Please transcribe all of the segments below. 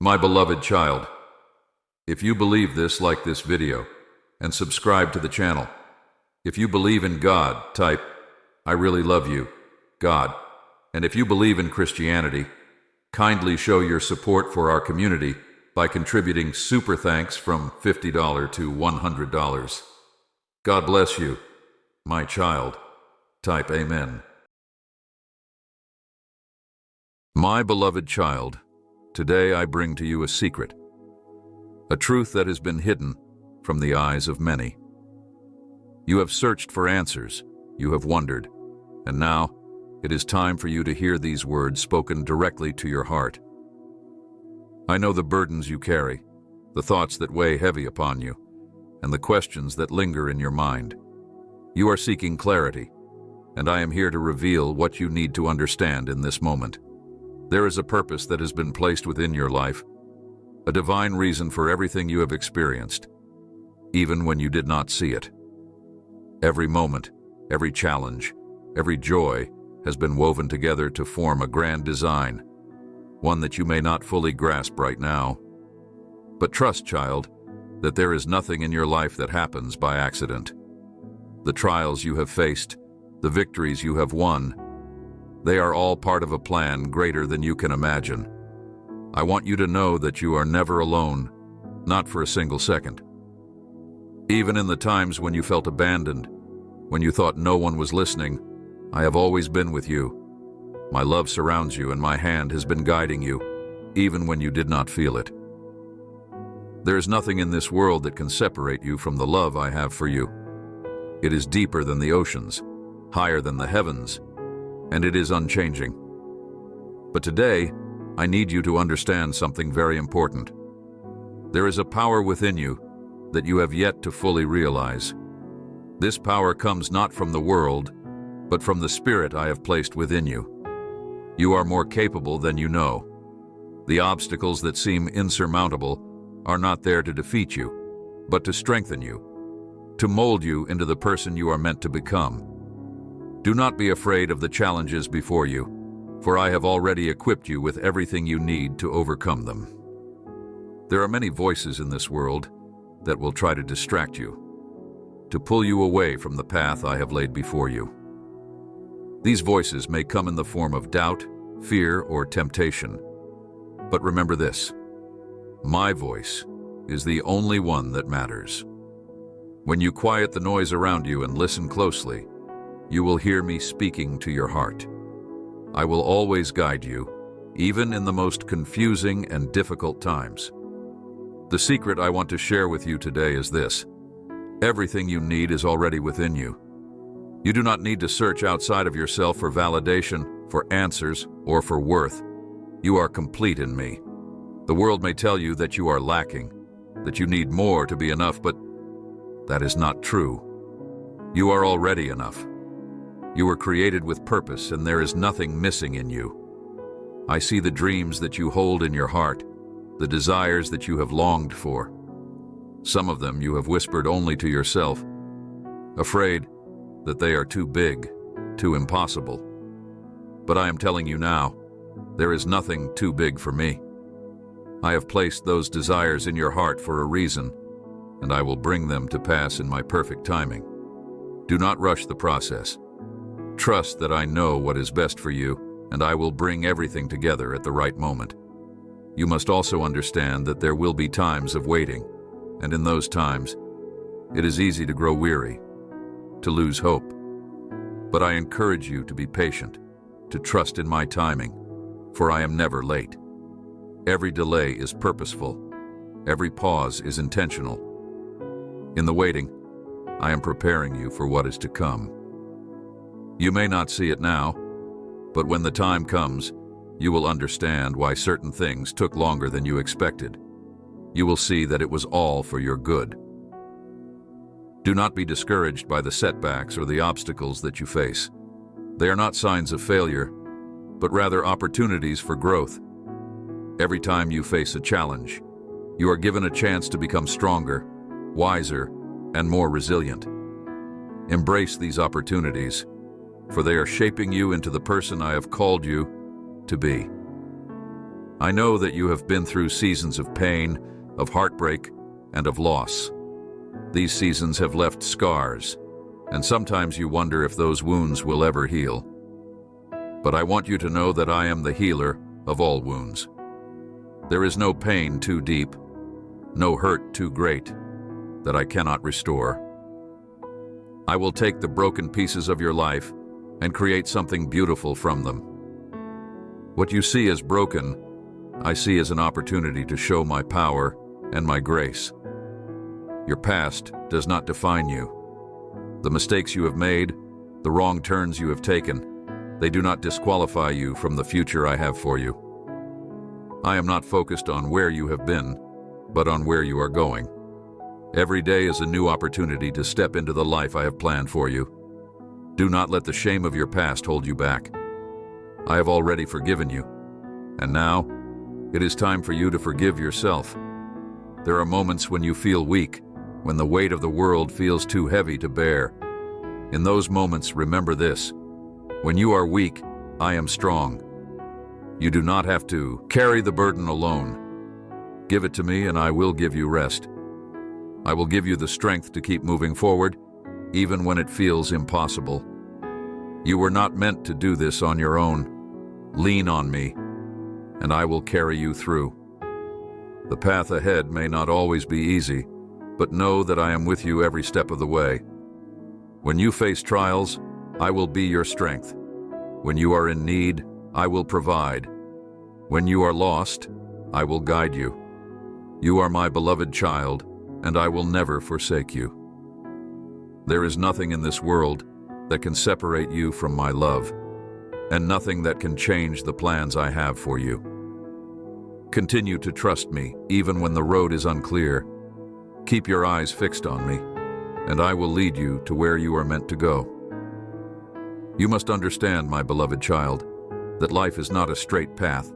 My beloved child, if you believe this, like this video and subscribe to the channel. If you believe in God, type, "I really love you, God." And if you believe in Christianity, kindly show your support for our community by contributing super thanks from $50 to $100. God bless you, my child. Type Amen. My beloved child, today I bring to you a secret, a truth that has been hidden from the eyes of many. You have searched for answers, you have wondered, and now it is time for you to hear these words spoken directly to your heart. I know the burdens you carry, the thoughts that weigh heavy upon you, and the questions that linger in your mind. You are seeking clarity, and I am here to reveal what you need to understand in this moment. There is a purpose that has been placed within your life, a divine reason for everything you have experienced, even when you did not see it. Every moment, every challenge, every joy has been woven together to form a grand design, one that you may not fully grasp right now. But trust, child, that there is nothing in your life that happens by accident. The trials you have faced, the victories you have won, they are all part of a plan greater than you can imagine. I want you to know that you are never alone, not for a single second. Even in the times when you felt abandoned, when you thought no one was listening, I have always been with you. My love surrounds you and my hand has been guiding you, even when you did not feel it. There is nothing in this world that can separate you from the love I have for you. It is deeper than the oceans, higher than the heavens, and it is unchanging. But today, I need you to understand something very important. There is a power within you that you have yet to fully realize. This power comes not from the world, but from the Spirit I have placed within you. You are more capable than you know. The obstacles that seem insurmountable are not there to defeat you, but to strengthen you, to mold you into the person you are meant to become. Do not be afraid of the challenges before you, for I have already equipped you with everything you need to overcome them. There are many voices in this world that will try to distract you, to pull you away from the path I have laid before you. These voices may come in the form of doubt, fear, or temptation. But remember this: my voice is the only one that matters. When you quiet the noise around you and listen closely, you will hear me speaking to your heart. I will always guide you, even in the most confusing and difficult times. The secret I want to share with you today is this: everything you need is already within you. You do not need to search outside of yourself for validation, for answers, or for worth. You are complete in me. The world may tell you that you are lacking, that you need more to be enough, but that is not true. You are already enough. You were created with purpose, and there is nothing missing in you. I see the dreams that you hold in your heart, the desires that you have longed for. Some of them you have whispered only to yourself, afraid that they are too big, too impossible. But I am telling you now, there is nothing too big for me. I have placed those desires in your heart for a reason, and I will bring them to pass in my perfect timing. Do not rush the process. Trust that I know what is best for you, and I will bring everything together at the right moment. You must also understand that there will be times of waiting, and in those times, it is easy to grow weary, to lose hope. But I encourage you to be patient, to trust in my timing, for I am never late. Every delay is purposeful. Every pause is intentional. In the waiting, I am preparing you for what is to come. You may not see it now, but when the time comes, you will understand why certain things took longer than you expected. You will see that it was all for your good. Do not be discouraged by the setbacks or the obstacles that you face. They are not signs of failure, but rather opportunities for growth. Every time you face a challenge, you are given a chance to become stronger, wiser, and more resilient. Embrace these opportunities, for they are shaping you into the person I have called you to be. I know that you have been through seasons of pain, of heartbreak, and of loss. These seasons have left scars, and sometimes you wonder if those wounds will ever heal. But I want you to know that I am the healer of all wounds. There is no pain too deep, no hurt too great, that I cannot restore. I will take the broken pieces of your life and create something beautiful from them. What you see as broken, I see as an opportunity to show my power and my grace. Your past does not define you. The mistakes you have made, the wrong turns you have taken, they do not disqualify you from the future I have for you. I am not focused on where you have been, but on where you are going. Every day is a new opportunity to step into the life I have planned for you. Do not let the shame of your past hold you back. I have already forgiven you, and now it is time for you to forgive yourself. There are moments when you feel weak, when the weight of the world feels too heavy to bear. In those moments, remember this: when you are weak, I am strong. You do not have to carry the burden alone. Give it to me and I will give you rest. I will give you the strength to keep moving forward, even when it feels impossible. You were not meant to do this on your own. Lean on me, and I will carry you through. The path ahead may not always be easy, but know that I am with you every step of the way. When you face trials, I will be your strength. When you are in need, I will provide. When you are lost, I will guide you. You are my beloved child, and I will never forsake you. There is nothing in this world that can separate you from my love, and nothing that can change the plans I have for you. Continue to trust me, even when the road is unclear. Keep your eyes fixed on me, and I will lead you to where you are meant to go. You must understand, my beloved child, that life is not a straight path.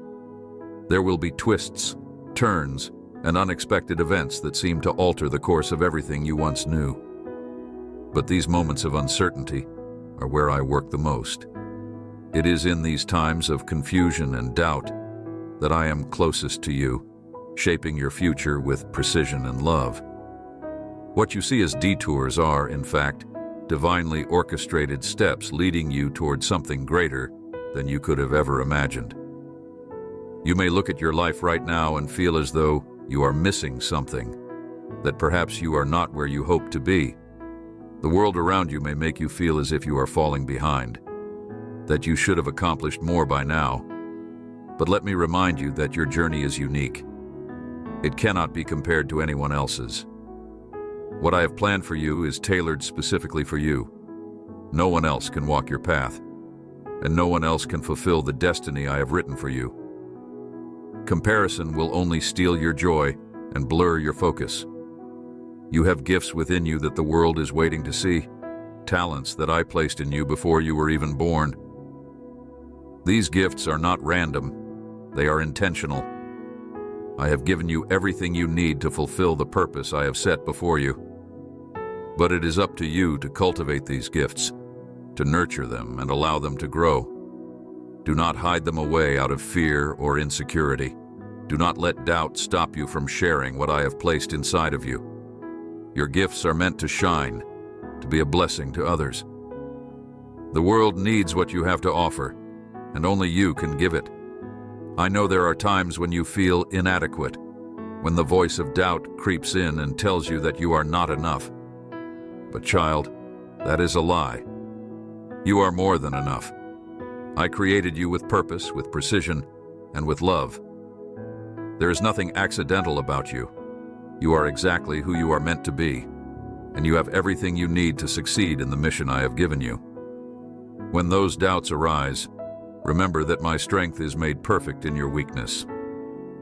There will be twists, turns, and unexpected events that seem to alter the course of everything you once knew. But these moments of uncertainty are where I work the most. It is in these times of confusion and doubt that I am closest to you, shaping your future with precision and love. What you see as detours are, in fact, divinely orchestrated steps leading you toward something greater than you could have ever imagined. You may look at your life right now and feel as though you are missing something, that perhaps you are not where you hope to be. The world around you may make you feel as if you are falling behind, that you should have accomplished more by now. But let me remind you that your journey is unique. It cannot be compared to anyone else's. What I have planned for you is tailored specifically for you. No one else can walk your path, and no one else can fulfill the destiny I have written for you. Comparison will only steal your joy and blur your focus. You have gifts within you that the world is waiting to see, talents that I placed in you before you were even born. These gifts are not random, they are intentional. I have given you everything you need to fulfill the purpose I have set before you. But it is up to you to cultivate these gifts, to nurture them and allow them to grow. Do not hide them away out of fear or insecurity. Do not let doubt stop you from sharing what I have placed inside of you. Your gifts are meant to shine, to be a blessing to others. The world needs what you have to offer, and only you can give it. I know there are times when you feel inadequate, when the voice of doubt creeps in and tells you that you are not enough. But child, that is a lie. You are more than enough. I created you with purpose, with precision, and with love. There is nothing accidental about you. You are exactly who you are meant to be, and you have everything you need to succeed in the mission I have given you. When those doubts arise, remember that my strength is made perfect in your weakness.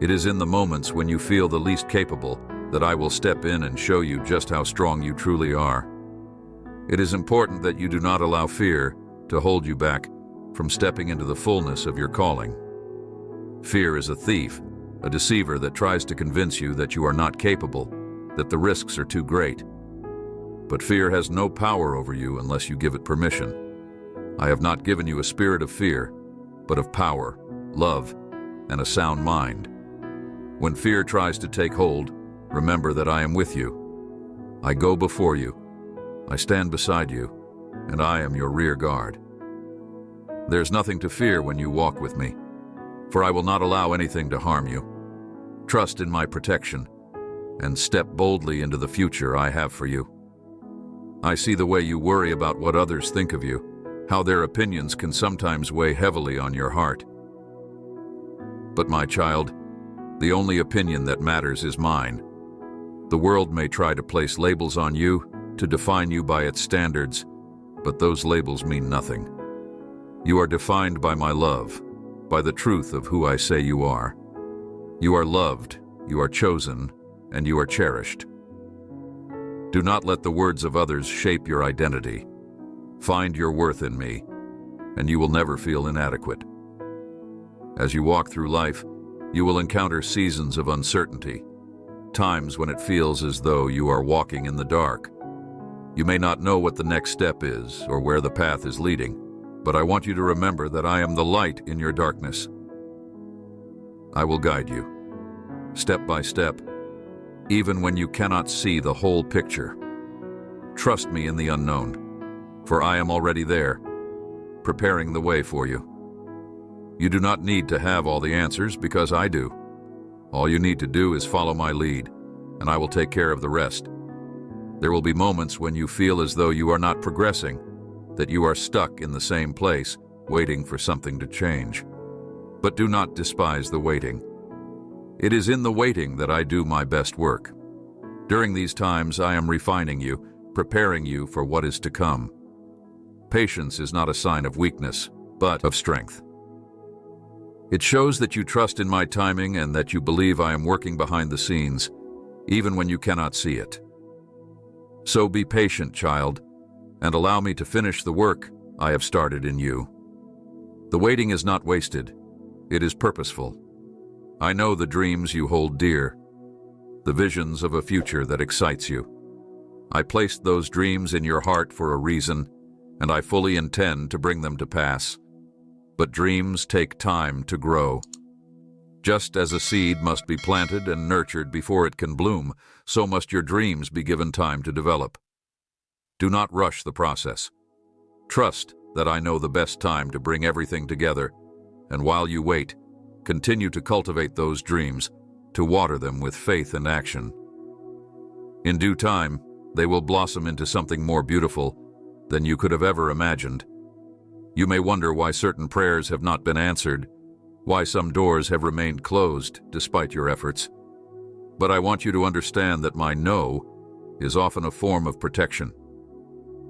It is in the moments when you feel the least capable that I will step in and show you just how strong you truly are. It is important that you do not allow fear to hold you back from stepping into the fullness of your calling. Fear is a thief, a deceiver that tries to convince you that you are not capable, that the risks are too great. But fear has no power over you unless you give it permission. I have not given you a spirit of fear, but of power, love, and a sound mind. When fear tries to take hold, remember that I am with you. I go before you. I stand beside you, and I am your rear guard. There's nothing to fear when you walk with me, for I will not allow anything to harm you. Trust in my protection, and step boldly into the future I have for you. I see the way you worry about what others think of you, how their opinions can sometimes weigh heavily on your heart. But my child, the only opinion that matters is mine. The world may try to place labels on you, to define you by its standards, but those labels mean nothing. You are defined by my love, by the truth of who I say you are. You are loved, you are chosen, and you are cherished. Do not let the words of others shape your identity. Find your worth in me, and you will never feel inadequate. As you walk through life, you will encounter seasons of uncertainty, times when it feels as though you are walking in the dark. You may not know what the next step is or where the path is leading, but I want you to remember that I am the light in your darkness. I will guide you, step by step, even when you cannot see the whole picture. Trust me in the unknown, for I am already there, preparing the way for you. You do not need to have all the answers because I do. All you need to do is follow my lead, and I will take care of the rest. There will be moments when you feel as though you are not progressing, that you are stuck in the same place, waiting for something to change. But do not despise the waiting. It is in the waiting that I do my best work. During these times, I am refining you, preparing you for what is to come. Patience is not a sign of weakness, but of strength. It shows that you trust in my timing and that you believe I am working behind the scenes, even when you cannot see it. So be patient, child, and allow me to finish the work I have started in you. The waiting is not wasted. It is purposeful. I know the dreams you hold dear, the visions of a future that excites you. I placed those dreams in your heart for a reason, and I fully intend to bring them to pass. But dreams take time to grow. Just as a seed must be planted and nurtured before it can bloom, so must your dreams be given time to develop. Do not rush the process. Trust that I know the best time to bring everything together, and while you wait, continue to cultivate those dreams, to water them with faith and action. In due time, they will blossom into something more beautiful than you could have ever imagined. You may wonder why certain prayers have not been answered, why some doors have remained closed despite your efforts. But I want you to understand that my no is often a form of protection.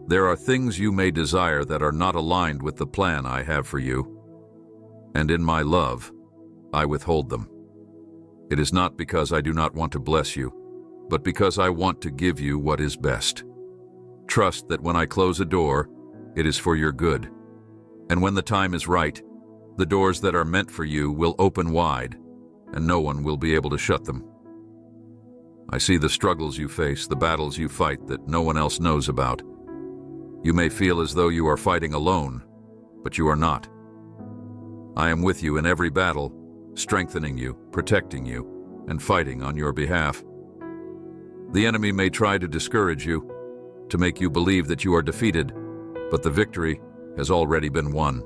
There are things you may desire that are not aligned with the plan I have for you, and in my love, I withhold them. It is not because I do not want to bless you, but because I want to give you what is best. Trust that when I close a door, it is for your good. And when the time is right, the doors that are meant for you will open wide, and no one will be able to shut them. I see the struggles you face, the battles you fight that no one else knows about. You may feel as though you are fighting alone, but you are not. I am with you in every battle, strengthening you, protecting you, and fighting on your behalf. The enemy may try to discourage you, to make you believe that you are defeated, but the victory has already been won.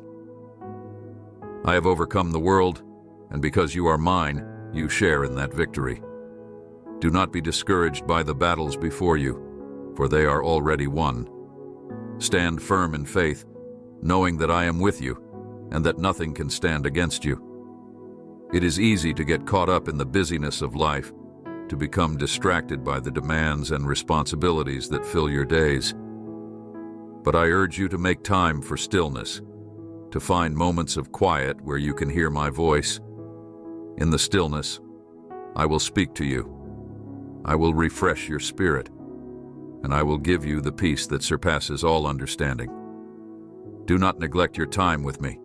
I have overcome the world, and because you are mine, you share in that victory. Do not be discouraged by the battles before you, for they are already won. Stand firm in faith, knowing that I am with you, and that nothing can stand against you. It is easy to get caught up in the busyness of life, to become distracted by the demands and responsibilities that fill your days. But I urge you to make time for stillness, to find moments of quiet where you can hear my voice. In the stillness, I will speak to you. I will refresh your spirit, and I will give you the peace that surpasses all understanding. Do not neglect your time with me,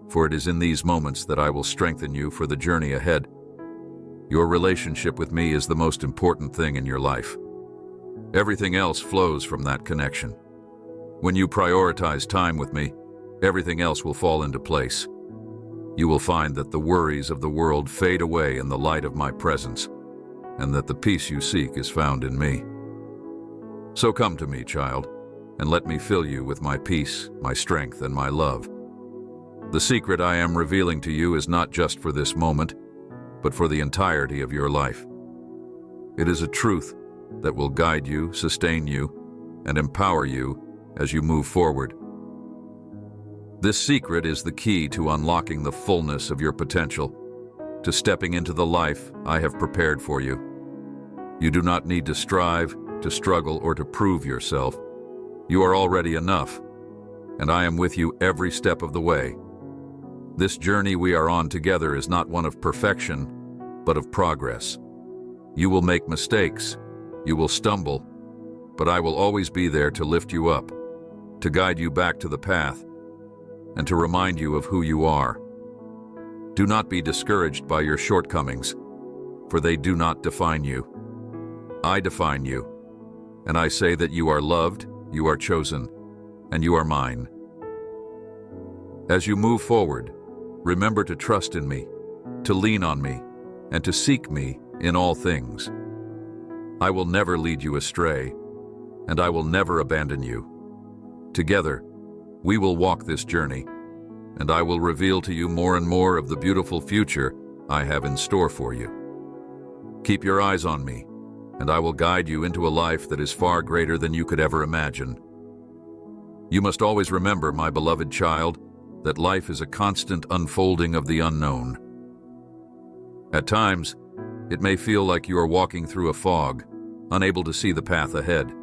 for it is in these moments that I will strengthen you for the journey ahead. Your relationship with me is the most important thing in your life. Everything else flows from that connection. When you prioritize time with me, everything else will fall into place. You will find that the worries of the world fade away in the light of my presence, and that the peace you seek is found in me. So come to me, child, and let me fill you with my peace, my strength, and my love. The secret I am revealing to you is not just for this moment, but for the entirety of your life. It is a truth that will guide you, sustain you, and empower you as you move forward. This secret is the key to unlocking the fullness of your potential, to stepping into the life I have prepared for you. You do not need to strive, to struggle, or to prove yourself. You are already enough, and I am with you every step of the way. This journey we are on together is not one of perfection, but of progress. You will make mistakes, you will stumble, but I will always be there to lift you up, to guide you back to the path, and to remind you of who you are. Do not be discouraged by your shortcomings, for they do not define you. I define you, and I say that you are loved, you are chosen, and you are mine. As you move forward, remember to trust in me, to lean on me, and to seek me in all things. I will never lead you astray, and I will never abandon you. Together, we will walk this journey, and I will reveal to you more and more of the beautiful future I have in store for you. Keep your eyes on me, and I will guide you into a life that is far greater than you could ever imagine. You must always remember, my beloved child, that life is a constant unfolding of the unknown. At times, it may feel like you are walking through a fog, unable to see the path ahead.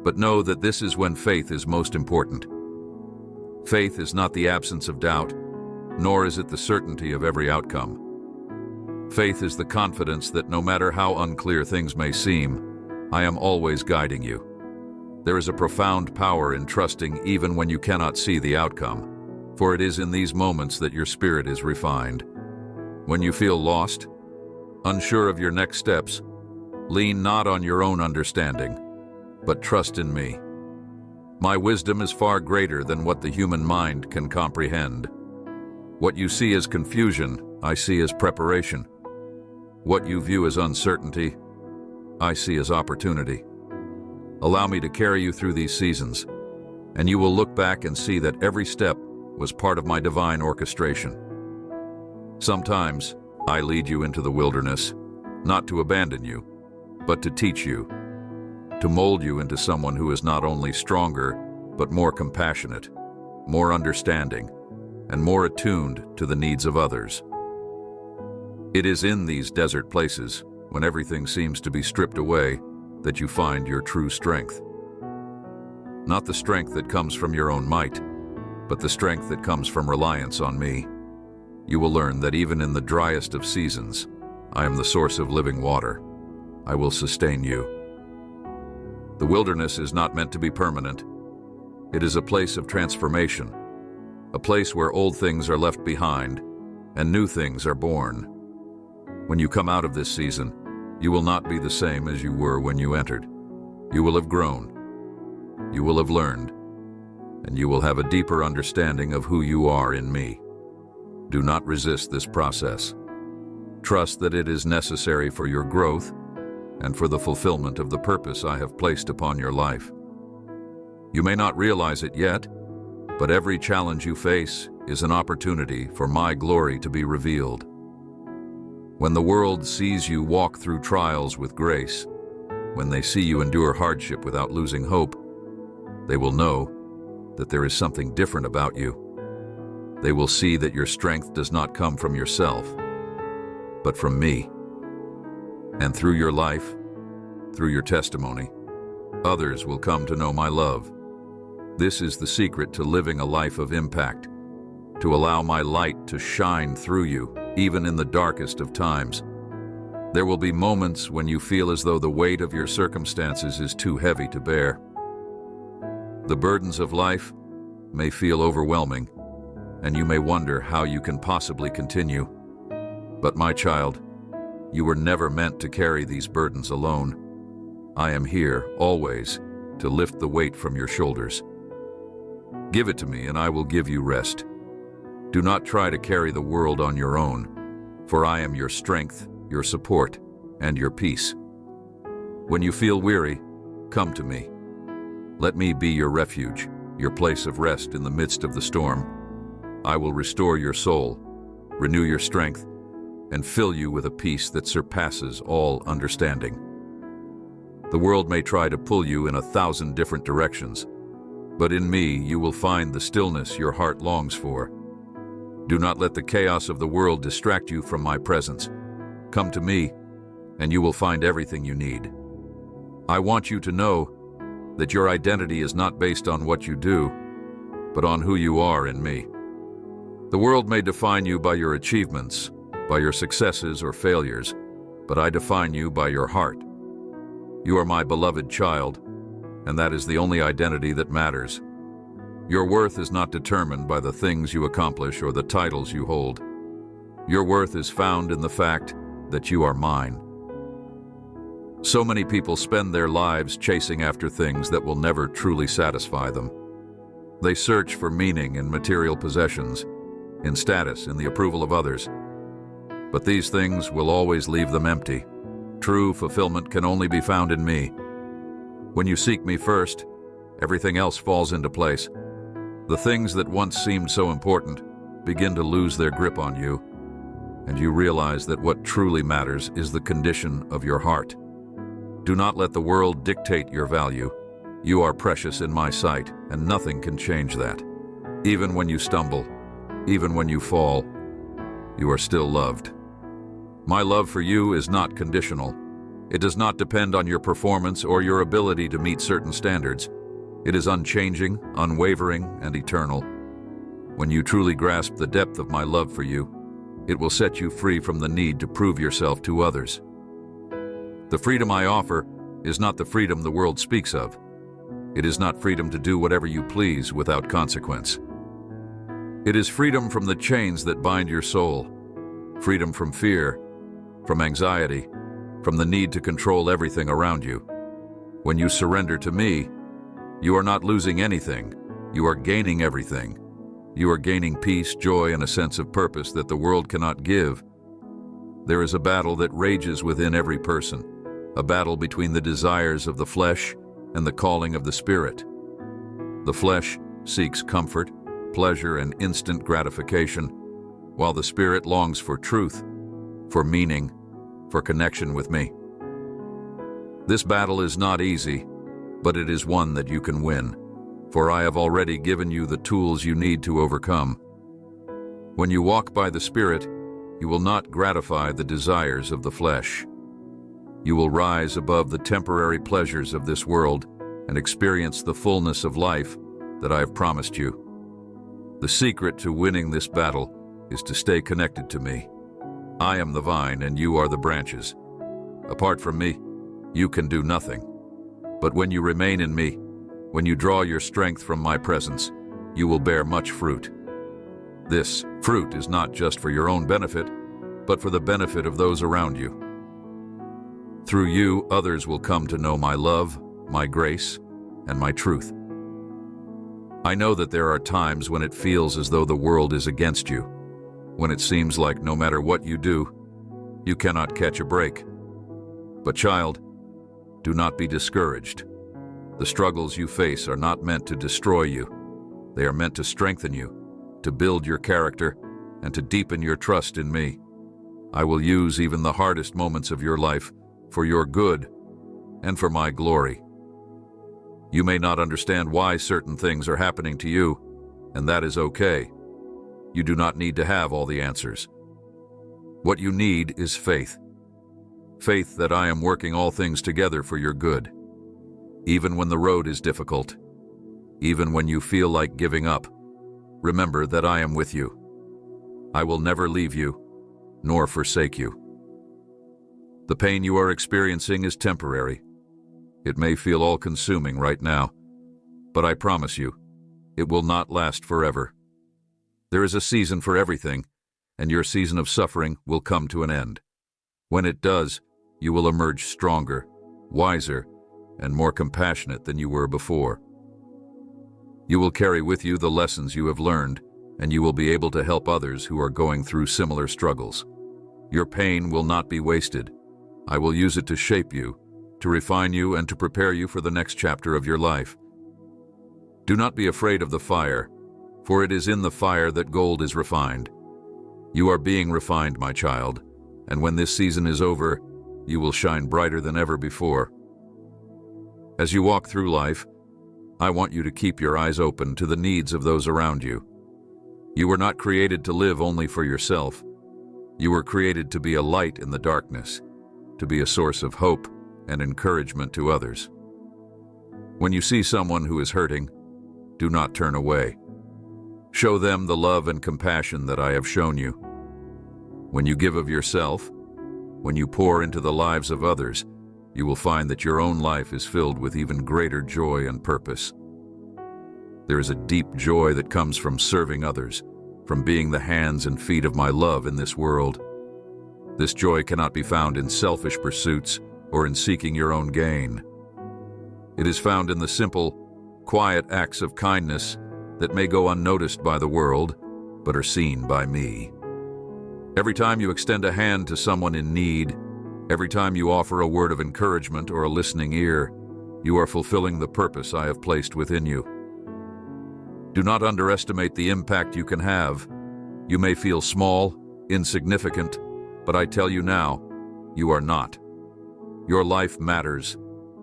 But know that this is when faith is most important. Faith is not the absence of doubt, nor is it the certainty of every outcome. Faith is the confidence that no matter how unclear things may seem, I am always guiding you. There is a profound power in trusting even when you cannot see the outcome, for it is in these moments that your spirit is refined. When you feel lost, unsure of your next steps, lean not on your own understanding, but trust in me. My wisdom is far greater than what the human mind can comprehend. What you see as confusion, I see as preparation. What you view as uncertainty, I see as opportunity. Allow me to carry you through these seasons, and you will look back and see that every step was part of my divine orchestration. Sometimes, I lead you into the wilderness, not to abandon you, but to teach you, to mold you into someone who is not only stronger, but more compassionate, more understanding, and more attuned to the needs of others. It is in these desert places, when everything seems to be stripped away, that you find your true strength. Not the strength that comes from your own might, but the strength that comes from reliance on me. You will learn that even in the driest of seasons, I am the source of living water. I will sustain you. The wilderness is not meant to be permanent. It is a place of transformation, a place where old things are left behind and new things are born. When you come out of this season, you will not be the same as you were when you entered. You will have grown, you will have learned, and you will have a deeper understanding of who you are in me. Do not resist this process. Trust that it is necessary for your growth and for the fulfillment of the purpose I have placed upon your life. You may not realize it yet, but every challenge you face is an opportunity for my glory to be revealed. When the world sees you walk through trials with grace, when they see you endure hardship without losing hope, they will know that there is something different about you. They will see that your strength does not come from yourself, but from me. And through your life, through your testimony, others will come to know my love. This is the secret to living a life of impact, to allow my light to shine through you, even in the darkest of times. There will be moments when you feel as though the weight of your circumstances is too heavy to bear. The burdens of life may feel overwhelming, and you may wonder how you can possibly continue. But my child, you were never meant to carry these burdens alone. I am here, always, to lift the weight from your shoulders. Give it to me, and I will give you rest. Do not try to carry the world on your own, for I am your strength, your support, and your peace. When you feel weary, come to me. Let me be your refuge, your place of rest in the midst of the storm. I will restore your soul, renew your strength, and fill you with a peace that surpasses all understanding. The world may try to pull you in 1,000 different directions, but in me you will find the stillness your heart longs for. Do not let the chaos of the world distract you from my presence. Come to me, and you will find everything you need. I want you to know that your identity is not based on what you do, but on who you are in me. The world may define you by your achievements, by your successes or failures, but I define you by your heart. You are my beloved child, and that is the only identity that matters. Your worth is not determined by the things you accomplish or the titles you hold. Your worth is found in the fact that you are mine. So many people spend their lives chasing after things that will never truly satisfy them. They search for meaning in material possessions, in status, in the approval of others. But these things will always leave them empty. True fulfillment can only be found in me. When you seek me first, everything else falls into place. The things that once seemed so important begin to lose their grip on you, and you realize that what truly matters is the condition of your heart. Do not let the world dictate your value. You are precious in my sight, and nothing can change that. Even when you stumble, even when you fall, you are still loved. My love for you is not conditional. It does not depend on your performance or your ability to meet certain standards. It is unchanging, unwavering, and eternal. When you truly grasp the depth of my love for you, it will set you free from the need to prove yourself to others. The freedom I offer is not the freedom the world speaks of. It is not freedom to do whatever you please without consequence. It is freedom from the chains that bind your soul, freedom from fear, from anxiety, from the need to control everything around you. When you surrender to me, you are not losing anything, you are gaining everything. You are gaining peace, joy, and a sense of purpose that the world cannot give. There is a battle that rages within every person, a battle between the desires of the flesh and the calling of the Spirit. The flesh seeks comfort, pleasure, and instant gratification, while the Spirit longs for truth, for meaning, for connection with me. This battle is not easy, but it is one that you can win, for I have already given you the tools you need to overcome. When you walk by the Spirit, you will not gratify the desires of the flesh. You will rise above the temporary pleasures of this world and experience the fullness of life that I have promised you. The secret to winning this battle is to stay connected to me. I am the vine and you are the branches. Apart from me, you can do nothing. But when you remain in me, when you draw your strength from my presence, you will bear much fruit. This fruit is not just for your own benefit, but for the benefit of those around you. Through you, others will come to know my love, my grace, and my truth. I know that there are times when it feels as though the world is against you, when it seems like no matter what you do, you cannot catch a break. But child, do not be discouraged. The struggles you face are not meant to destroy you. They are meant to strengthen you, to build your character, and to deepen your trust in me. I will use even the hardest moments of your life for your good and for my glory. You may not understand why certain things are happening to you, and that is okay. You do not need to have all the answers. What you need is faith. Faith that I am working all things together for your good. Even when the road is difficult, even when you feel like giving up, remember that I am with you. I will never leave you, nor forsake you. The pain you are experiencing is temporary. It may feel all-consuming right now, but I promise you, it will not last forever. There is a season for everything, and your season of suffering will come to an end. When it does, you will emerge stronger, wiser, and more compassionate than you were before. You will carry with you the lessons you have learned, and you will be able to help others who are going through similar struggles. Your pain will not be wasted. I will use it to shape you, to refine you, and to prepare you for the next chapter of your life. Do not be afraid of the fire, for it is in the fire that gold is refined. You are being refined, my child, and when this season is over, you will shine brighter than ever before. As you walk through life, I want you to keep your eyes open to the needs of those around you. You were not created to live only for yourself. You were created to be a light in the darkness, to be a source of hope and encouragement to others. When you see someone who is hurting, do not turn away. Show them the love and compassion that I have shown you. When you give of yourself, when you pour into the lives of others, you will find that your own life is filled with even greater joy and purpose. There is a deep joy that comes from serving others, from being the hands and feet of my love in this world. This joy cannot be found in selfish pursuits or in seeking your own gain. It is found in the simple, quiet acts of kindness that may go unnoticed by the world, but are seen by me. Every time you extend a hand to someone in need, every time you offer a word of encouragement or a listening ear, you are fulfilling the purpose I have placed within you. Do not underestimate the impact you can have. You may feel small, insignificant, but I tell you now, you are not. Your life matters.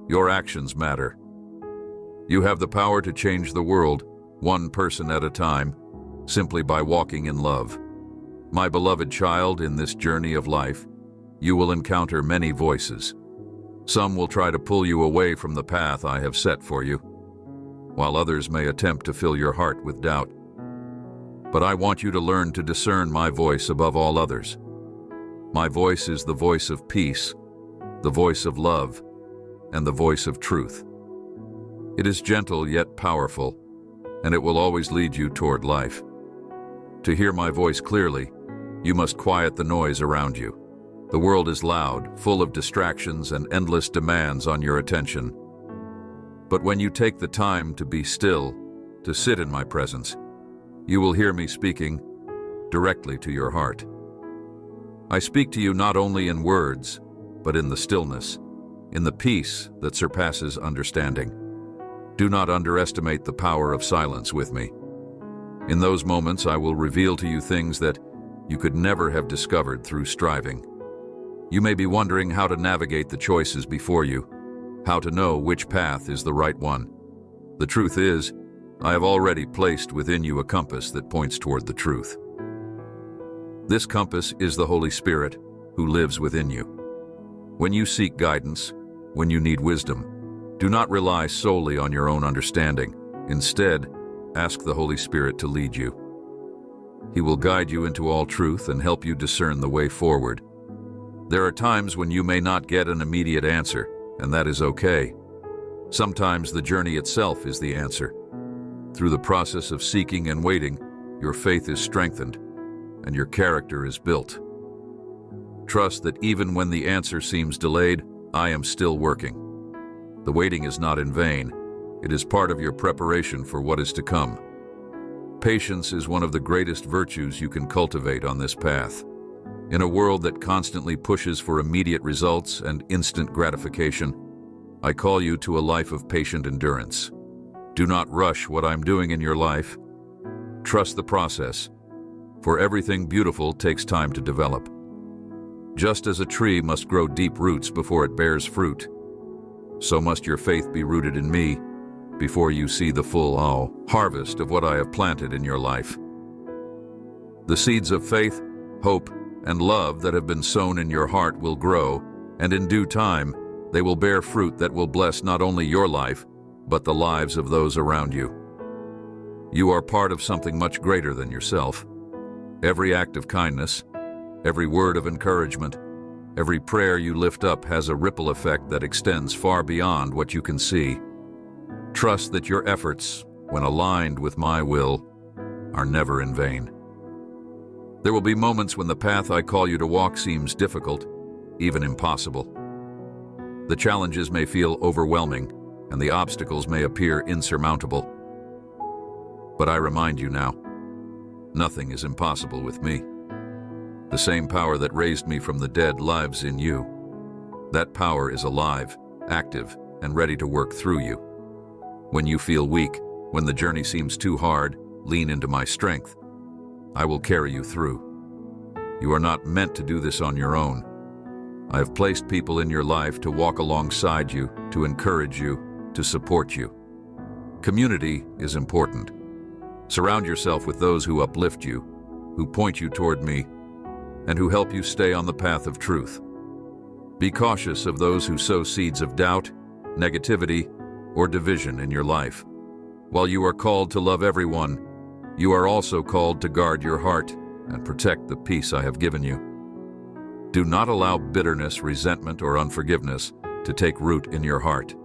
Your actions matter. You have the power to change the world, one person at a time, simply by walking in love. My beloved child, in this journey of life, you will encounter many voices. Some will try to pull you away from the path I have set for you, while others may attempt to fill your heart with doubt. But I want you to learn to discern my voice above all others. My voice is the voice of peace, the voice of love, and the voice of truth. It is gentle yet powerful, and it will always lead you toward life. To hear my voice clearly, you must quiet the noise around you. The world is loud, full of distractions and endless demands on your attention. But when you take the time to be still, to sit in my presence, you will hear me speaking directly to your heart. I speak to you not only in words, but in the stillness, in the peace that surpasses understanding. Do not underestimate the power of silence with me. In those moments, I will reveal to you things that you could never have discovered through striving. You may be wondering how to navigate the choices before you, how to know which path is the right one. The truth is, I have already placed within you a compass that points toward the truth. This compass is the Holy Spirit who lives within you. When you seek guidance, when you need wisdom, do not rely solely on your own understanding. Instead, ask the Holy Spirit to lead you. He will guide you into all truth and help you discern the way forward. There are times when you may not get an immediate answer, and that is okay. Sometimes the journey itself is the answer. Through the process of seeking and waiting, your faith is strengthened, and your character is built. Trust that even when the answer seems delayed, I am still working. The waiting is not in vain. It is part of your preparation for what is to come. Patience is one of the greatest virtues you can cultivate on this path. In a world that constantly pushes for immediate results and instant gratification, I call you to a life of patient endurance. Do not rush what I'm doing in your life. Trust the process, for everything beautiful takes time to develop. Just as a tree must grow deep roots before it bears fruit, so must your faith be rooted in me before you see the full harvest of what I have planted in your life. The seeds of faith, hope, and love that have been sown in your heart will grow, and in due time, they will bear fruit that will bless not only your life, but the lives of those around you. You are part of something much greater than yourself. Every act of kindness, every word of encouragement, every prayer you lift up has a ripple effect that extends far beyond what you can see. Trust that your efforts, when aligned with my will, are never in vain. There will be moments when the path I call you to walk seems difficult, even impossible. The challenges may feel overwhelming, and the obstacles may appear insurmountable. But I remind you now, Nothing is impossible with me. The same power that raised me from the dead lives in you. That power is alive, active, and ready to work through you. When you feel weak, when the journey seems too hard, lean into my strength. I will carry you through. You are not meant to do this on your own. I have placed people in your life to walk alongside you, to encourage you, to support you. Community is important. Surround yourself with those who uplift you, who point you toward me, and who help you stay on the path of truth. Be cautious of those who sow seeds of doubt, negativity, or division in your life. While you are called to love everyone, you are also called to guard your heart and protect the peace I have given you. Do not allow bitterness, resentment, or unforgiveness to take root in your heart.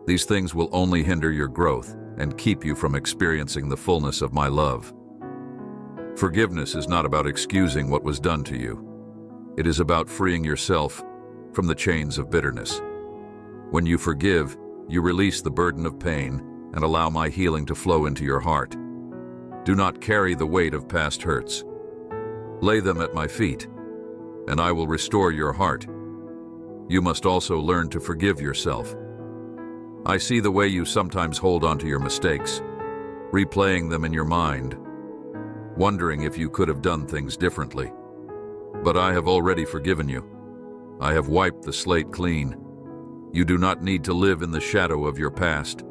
These things will only hinder your growth and keep you from experiencing the fullness of my love. Forgiveness is not about excusing what was done to you. It is about freeing yourself from the chains of bitterness. When you forgive, you release the burden of pain and allow my healing to flow into your heart. Do not carry the weight of past hurts. Lay them at my feet, and I will restore your heart. You must also learn to forgive yourself. I see the way you sometimes hold on to your mistakes, replaying them in your mind, wondering if you could have done things differently. But I have already forgiven you. I have wiped the slate clean. You do not need to live in the shadow of your past.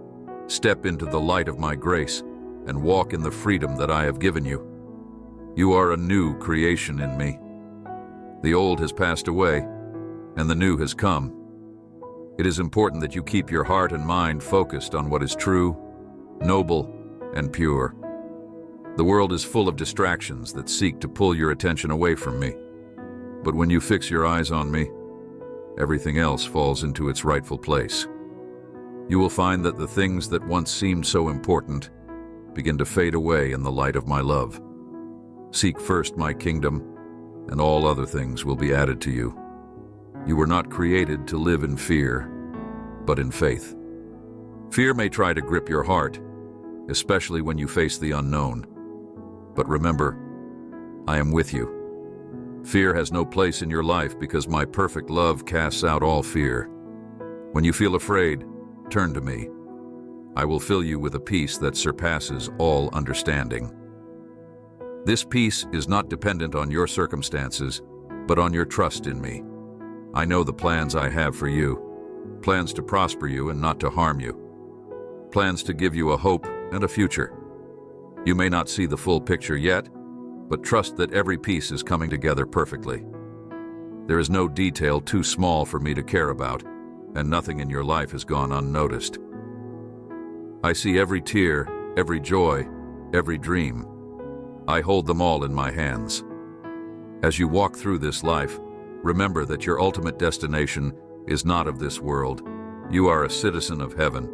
Step into the light of my grace and walk in the freedom that I have given you. You are a new creation in me. The old has passed away, and the new has come. It is important that you keep your heart and mind focused on what is true, noble, and pure. The world is full of distractions that seek to pull your attention away from me. But when you fix your eyes on me, everything else falls into its rightful place. You will find that the things that once seemed so important begin to fade away in the light of my love. Seek first my kingdom, and all other things will be added to you. You were not created to live in fear, but in faith. Fear may try to grip your heart, especially when you face the unknown. But remember, I am with you. Fear has no place in your life because my perfect love casts out all fear. When you feel afraid, turn to me. I will fill you with a peace that surpasses all understanding. This peace is not dependent on your circumstances, but on your trust in me. I know the plans I have for you, plans to prosper you and not to harm you, plans to give you a hope and a future. You may not see the full picture yet, but trust that every piece is coming together perfectly. There is no detail too small for me to care about, and nothing in your life has gone unnoticed. I see every tear, every joy, every dream. I hold them all in my hands. As you walk through this life, remember that your ultimate destination is not of this world. You are a citizen of heaven,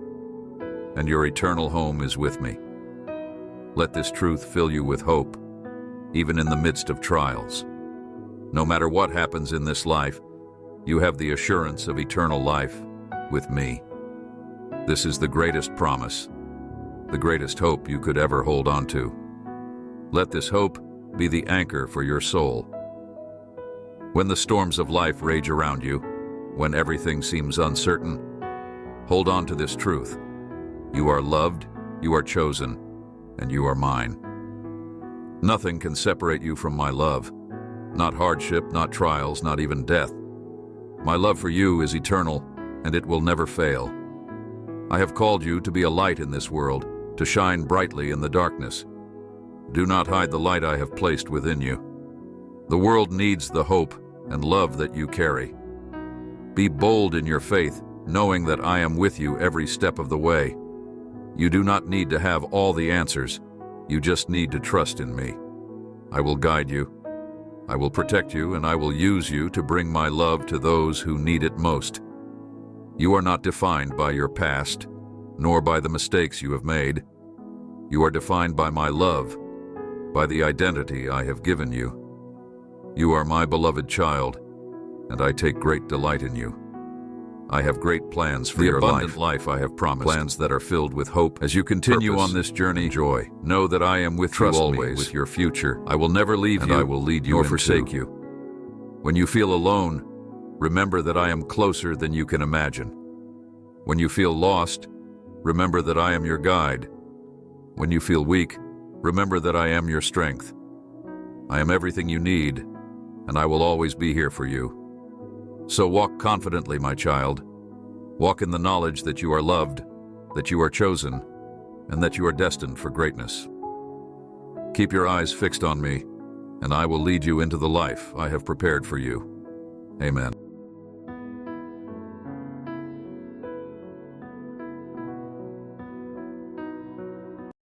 and your eternal home is with me. Let this truth fill you with hope, even in the midst of trials. No matter what happens in this life, you have the assurance of eternal life with me. This is the greatest promise, the greatest hope you could ever hold on to. Let this hope be the anchor for your soul. When the storms of life rage around you, when everything seems uncertain, hold on to this truth. You are loved, you are chosen, and you are mine. Nothing can separate you from my love. Not hardship, not trials, not even death. My love for you is eternal, and it will never fail. I have called you to be a light in this world, to shine brightly in the darkness. Do not hide the light I have placed within you. The world needs the hope and love that you carry. Be bold in your faith, knowing that I am with you every step of the way. You do not need to have all the answers. You just need to trust in me. I will guide you. I will protect you, and I will use you to bring my love to those who need it most. You are not defined by your past, nor by the mistakes you have made. You are defined by my love, by the identity I have given you. You are my beloved child, and I take great delight in you. I have great plans for your abundant life I have promised. Plans that are filled with hope. As you continue on this journey, joy. Know that I am with you always. With your future. I will never leave you. I will lead you nor forsake you. When you feel alone, remember that I am closer than you can imagine. When you feel lost, remember that I am your guide. When you feel weak, remember that I am your strength. I am everything you need, and I will always be here for you. So walk confidently, my child. Walk in the knowledge that you are loved, that you are chosen, and that you are destined for greatness. Keep your eyes fixed on me, and I will lead you into the life I have prepared for you. Amen.